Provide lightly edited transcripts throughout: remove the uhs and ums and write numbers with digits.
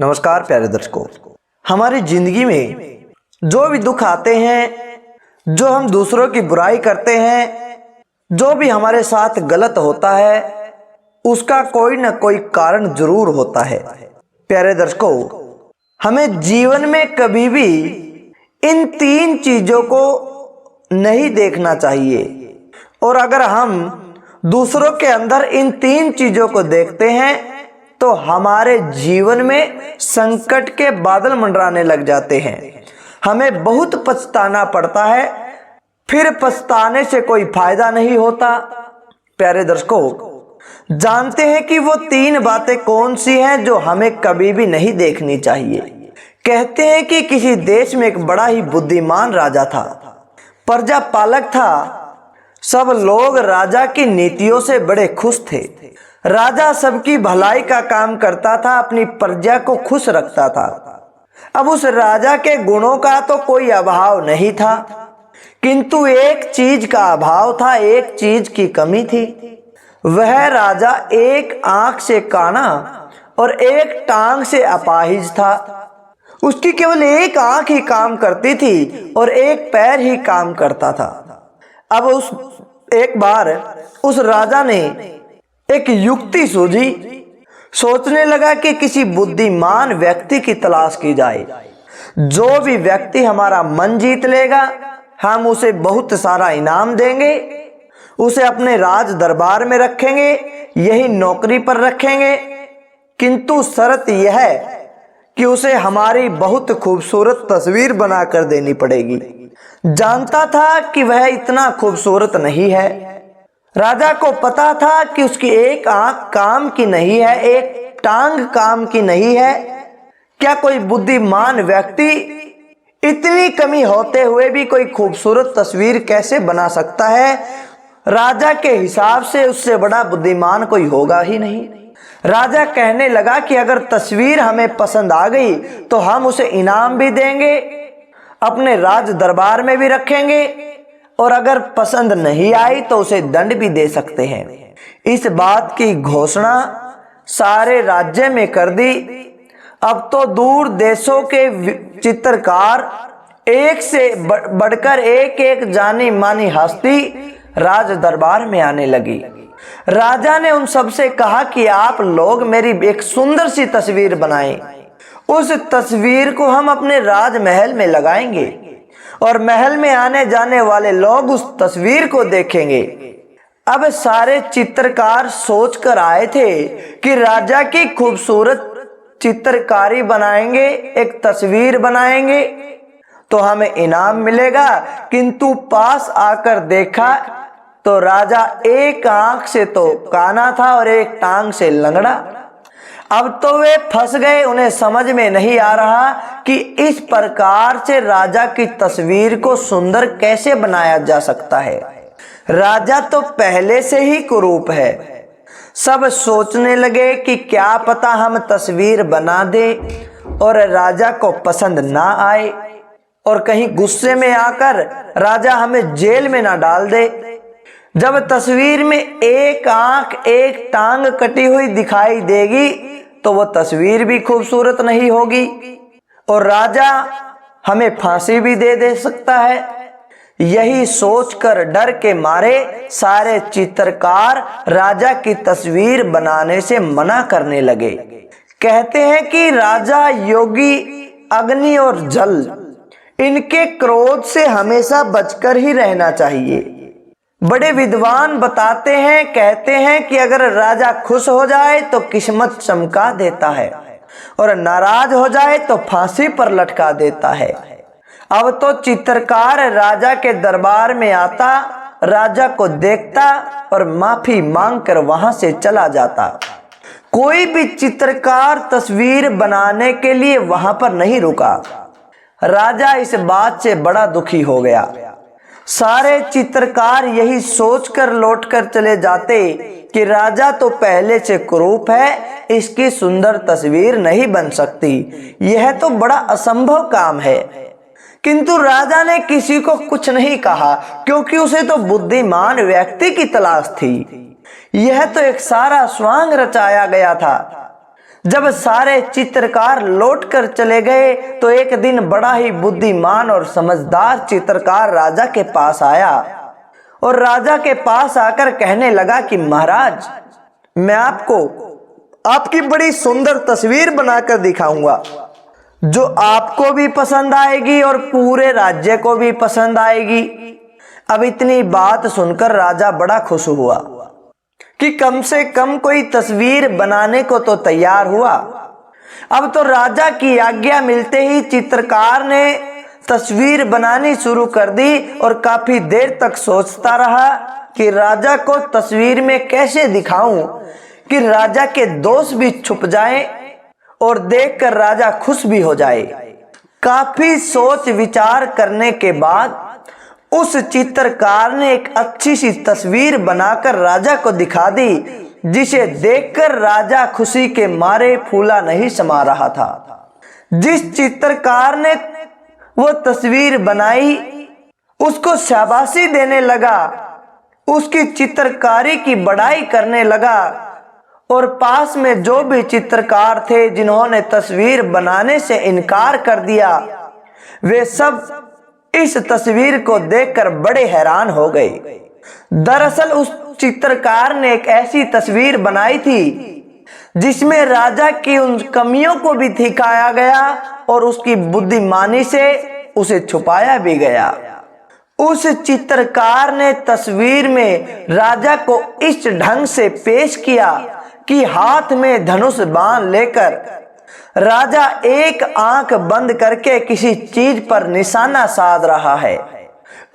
नमस्कार प्यारे दर्शकों, हमारी जिंदगी में जो भी दुख आते हैं, जो हम दूसरों की बुराई करते हैं, जो भी हमारे साथ गलत होता है, उसका कोई ना कोई कारण जरूर होता है। प्यारे दर्शकों, हमें जीवन में कभी भी इन तीन चीजों को नहीं देखना चाहिए। और अगर हम दूसरों के अंदर इन तीन चीजों को देखते हैं तो हमारे जीवन में संकट के बादल मंडराने लग जाते हैं। हमें बहुत पछताना पड़ता है, फिर पछताने से कोई फायदा नहीं होता। प्यारे दर्शकों, जानते हैं कि वो तीन बातें कौन सी हैं जो हमें कभी भी नहीं देखनी चाहिए। कहते हैं कि किसी देश में एक बड़ा ही बुद्धिमान राजा था, प्रजा पालक था। सब लोग राजा की नीतियों से बड़े खुश थे। राजा सबकी भलाई का काम करता था, अपनी प्रजा को खुश रखता था। अब उस राजा के गुणों का तो कोई अभाव नहीं था, किंतु एक चीज का अभाव था, एक चीज की कमी थी। वह राजा एक आंख से काना और एक टांग से अपाहिज था। उसकी केवल एक आंख ही काम करती थी और एक पैर ही काम करता था। अब एक बार उस राजा ने एक युक्ति सूझी। सोचने लगा कि किसी बुद्धिमान व्यक्ति की तलाश की जाए। जो भी व्यक्ति हमारा मन जीत लेगा, हम उसे बहुत सारा इनाम देंगे, उसे अपने राज दरबार में रखेंगे, यही नौकरी पर रखेंगे। किंतु शर्त यह है कि उसे हमारी बहुत खूबसूरत तस्वीर बनाकर देनी पड़ेगी। जानता था कि वह इतना खूबसूरत नहीं है। राजा को पता था कि उसकी एक आंख काम की नहीं है, एक टांग काम की नहीं है। क्या कोई बुद्धिमान व्यक्ति इतनी कमी होते हुए भी कोई खूबसूरत तस्वीर कैसे बना सकता है? राजा के हिसाब से उससे बड़ा बुद्धिमान कोई होगा ही नहीं। राजा कहने लगा कि अगर तस्वीर हमें पसंद आ गई तो हम उसे इनाम भी देंगे, अपने राज दरबार में भी रखेंगे, और अगर पसंद नहीं आई तो उसे दंड भी दे सकते हैं। इस बात की घोषणा सारे राज्य में कर दी। अब तो दूर देशों के चित्रकार एक से बढ़कर एक जानी मानी हस्ती राज दरबार में आने लगी। राजा ने उन सबसे कहा कि आप लोग मेरी एक सुंदर सी तस्वीर बनाएं। उस तस्वीर को हम अपने राजमहल में लगाएंगे और महल में आने जाने वाले लोग उस तस्वीर को देखेंगे। अब सारे चित्रकार सोच कर आए थे कि राजा की खूबसूरत चित्रकारी बनाएंगे, एक तस्वीर बनाएंगे तो हमें इनाम मिलेगा। किंतु पास आकर देखा तो राजा एक आंख से तो काना था और एक टांग से लंगड़ा। अब तो वे फंस गए। उन्हें समझ में नहीं आ रहा कि इस प्रकार से राजा की तस्वीर को सुंदर कैसे बनाया जा सकता है। राजा तो पहले से ही कुरूप है। सब सोचने लगे कि क्या पता हम तस्वीर बना दे और राजा को पसंद ना आए और कहीं गुस्से में आकर राजा हमें जेल में ना डाल दे। जब तस्वीर में एक आंख एक टांग कटी हुई दिखाई देगी तो वो तस्वीर भी खूबसूरत नहीं होगी और राजा हमें फांसी भी दे सकता है। यही सोचकर डर के मारे सारे चित्रकार राजा की तस्वीर बनाने से मना करने लगे। कहते हैं कि राजा, योगी, अग्नि और जल, इनके क्रोध से हमेशा बचकर ही रहना चाहिए। बड़े विद्वान बताते हैं, कहते हैं कि अगर राजा खुश हो जाए तो किस्मत चमका देता है और नाराज हो जाए तो फांसी पर लटका देता है। अब तो चित्रकार राजा के दरबार में आता, राजा को देखता और माफी मांगकर वहां से चला जाता। कोई भी चित्रकार तस्वीर बनाने के लिए वहां पर नहीं रुका। राजा इस बात से बड़ा दुखी हो गया। सारे चित्रकार यही सोचकर लौटकर चले जाते कि राजा तो पहले से कुरूप है, इसकी सुंदर तस्वीर नहीं बन सकती, यह तो बड़ा असंभव काम है। किंतु राजा ने किसी को कुछ नहीं कहा, क्योंकि उसे तो बुद्धिमान व्यक्ति की तलाश थी। यह तो एक सारा स्वांग रचाया गया था। जब सारे चित्रकार लौटकर चले गए तो एक दिन बड़ा ही बुद्धिमान और समझदार चित्रकार राजा के पास आया और राजा के पास आकर कहने लगा कि महाराज, मैं आपको आपकी बड़ी सुंदर तस्वीर बनाकर दिखाऊंगा जो आपको भी पसंद आएगी और पूरे राज्य को भी पसंद आएगी। अब इतनी बात सुनकर राजा बड़ा खुश हुआ कि कम से कम कोई तस्वीर बनाने को तो तैयार हुआ। अब तो राजा की आज्ञा मिलते ही चित्रकार ने तस्वीर बनानी शुरू कर दी और काफी देर तक सोचता रहा कि राजा को तस्वीर में कैसे दिखाऊं कि राजा के दोष भी छुप जाएं और देखकर राजा खुश भी हो जाए। काफी सोच विचार करने के बाद उस चित्रकार ने एक अच्छी सी तस्वीर बनाकर राजा को दिखा दी, जिसे देखकर राजा खुशी के मारे फूला नहीं समा रहा था। जिस चित्रकार ने वो तस्वीर बनाई उसको शाबाशी देने लगा, उसकी चित्रकारी की बड़ाई करने लगा और पास में जो भी चित्रकार थे जिन्होंने तस्वीर बनाने से इनकार कर दिया, वे सब इस तस्वीर को देखकर बड़े हैरान हो गए। दरअसल उस चित्रकार ने एक ऐसी तस्वीर बनाई थी जिसमें राजा की उन कमियों को भी दिखाया गया और उसकी बुद्धिमानी से उसे छुपाया भी गया। उस चित्रकार ने तस्वीर में राजा को इस ढंग से पेश किया कि हाथ में धनुष बाण लेकर राजा एक आंख बंद करके किसी चीज पर निशाना साध रहा है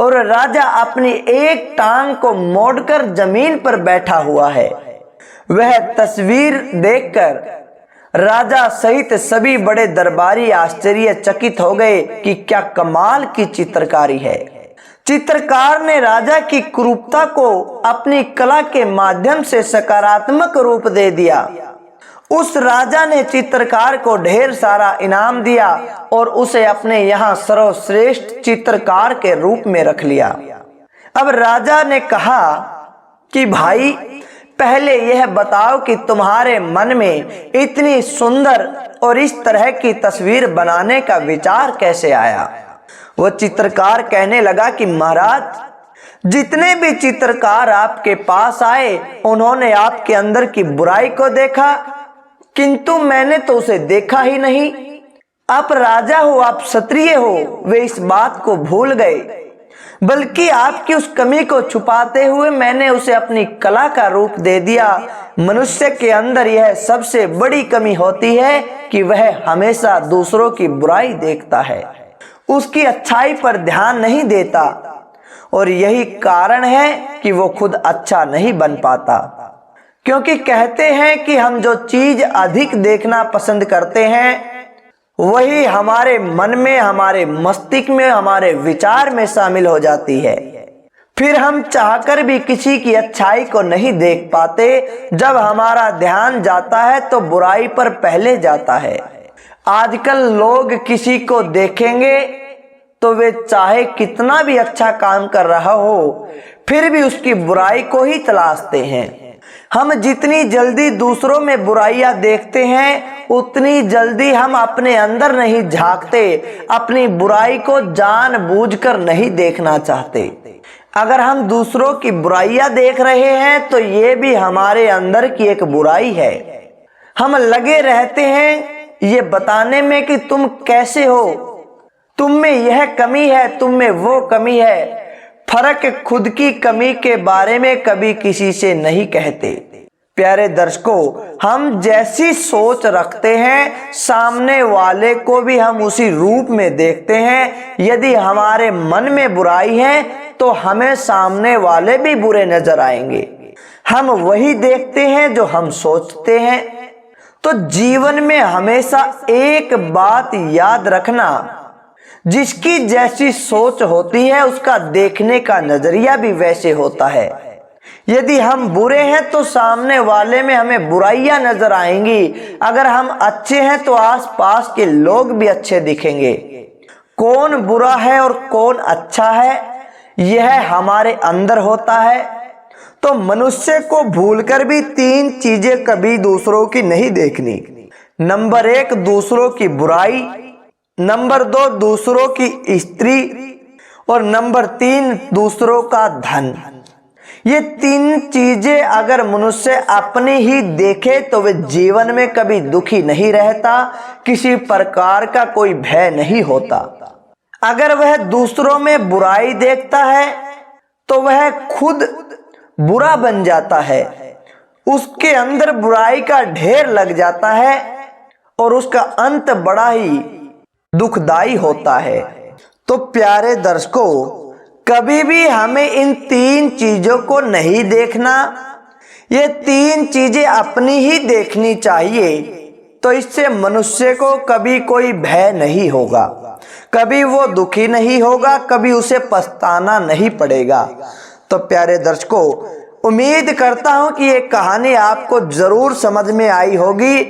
और राजा अपनी एक टांग को मोड़कर जमीन पर बैठा हुआ है। वह तस्वीर देखकर राजा सहित सभी बड़े दरबारी आश्चर्यचकित हो गए कि क्या कमाल की चित्रकारी है। चित्रकार ने राजा की क्रूरता को अपनी कला के माध्यम से सकारात्मक रूप दे दिया। उस राजा ने चित्रकार को ढेर सारा इनाम दिया और उसे अपने यहाँ सर्वश्रेष्ठ चित्रकार के रूप में रख लिया। अब राजा ने कहा कि भाई, पहले यह बताओ कि तुम्हारे मन में इतनी सुंदर और इस तरह की तस्वीर बनाने का विचार कैसे आया। वो चित्रकार कहने लगा कि महाराज, जितने भी चित्रकार आपके पास आए उन्होंने आपके अंदर की बुराई को देखा, किंतु मैंने तो उसे देखा ही नहीं। आप राजा हो, आप क्षत्रिय हो, वे इस बात को भूल गए, बल्कि आपकी उस कमी को छुपाते हुए मैंने उसे अपनी कला का रूप दे दिया। मनुष्य के अंदर यह सबसे बड़ी कमी होती है कि वह हमेशा दूसरों की बुराई देखता है, उसकी अच्छाई पर ध्यान नहीं देता और यही कारण है कि वो खुद अच्छा नहीं बन पाता। क्योंकि कहते हैं कि हम जो चीज अधिक देखना पसंद करते हैं वही हमारे मन में, हमारे मस्तिष्क में, हमारे विचार में शामिल हो जाती है। फिर हम चाहकर भी किसी की अच्छाई को नहीं देख पाते। जब हमारा ध्यान जाता है तो बुराई पर पहले जाता है। आजकल लोग किसी को देखेंगे तो वे चाहे कितना भी अच्छा काम कर रहा हो फिर भी उसकी बुराई को ही तलाशते हैं। हम जितनी जल्दी दूसरों में बुराइयां देखते हैं उतनी जल्दी हम अपने अंदर नहीं झांकते, अपनी बुराई को जानबूझकर नहीं देखना चाहते। अगर हम दूसरों की बुराइयां देख रहे हैं तो ये भी हमारे अंदर की एक बुराई है। हम लगे रहते हैं ये बताने में कि तुम कैसे हो, तुम में यह कमी है, तुम में वो कमी है। फर्क खुद की कमी के बारे में कभी किसी से नहीं कहते। प्यारे दर्शकों, हम जैसी सोच रखते हैं सामने वाले को भी हम उसी रूप में देखते हैं। यदि हमारे मन में बुराई है तो हमें सामने वाले भी बुरे नजर आएंगे। हम वही देखते हैं जो हम सोचते हैं। तो जीवन में हमेशा एक बात याद रखना, जिसकी जैसी सोच होती है उसका देखने का नजरिया भी वैसे होता है। यदि हम बुरे हैं तो सामने वाले में हमें बुराइयां नजर आएंगी। अगर हम अच्छे हैं तो आसपास के लोग भी अच्छे दिखेंगे। कौन बुरा है और कौन अच्छा है यह हमारे अंदर होता है। तो मनुष्य को भूलकर भी तीन चीजें कभी दूसरों की नहीं देखनी। नंबर 1 दूसरों की बुराई, नंबर 2 दूसरों की स्त्री और नंबर 3 दूसरों का धन। ये 3 चीजें अगर मनुष्य अपने ही देखे तो वह जीवन में कभी दुखी नहीं रहता, किसी प्रकार का कोई भय नहीं होता। अगर वह दूसरों में बुराई देखता है तो वह खुद बुरा बन जाता है, उसके अंदर बुराई का ढेर लग जाता है और उसका अंत बड़ा ही दुखदाई होता है। तो प्यारे दर्शकों, कभी भी हमें इन 3 चीजों को नहीं देखना, ये 3 चीजें अपनी ही देखनी चाहिए। तो इससे मनुष्य को कभी कोई भय नहीं होगा, कभी वो दुखी नहीं होगा, कभी उसे पछताना नहीं पड़ेगा। तो प्यारे दर्शकों, उम्मीद करता हूं कि ये कहानी आपको जरूर समझ में आई होगी।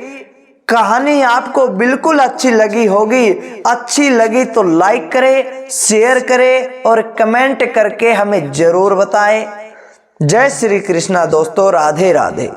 कहानी आपको बिल्कुल अच्छी लगी होगी। अच्छी लगी तो लाइक करें, शेयर करें और कमेंट करके हमें जरूर बताएं। जय श्री कृष्णा दोस्तों, राधे राधे।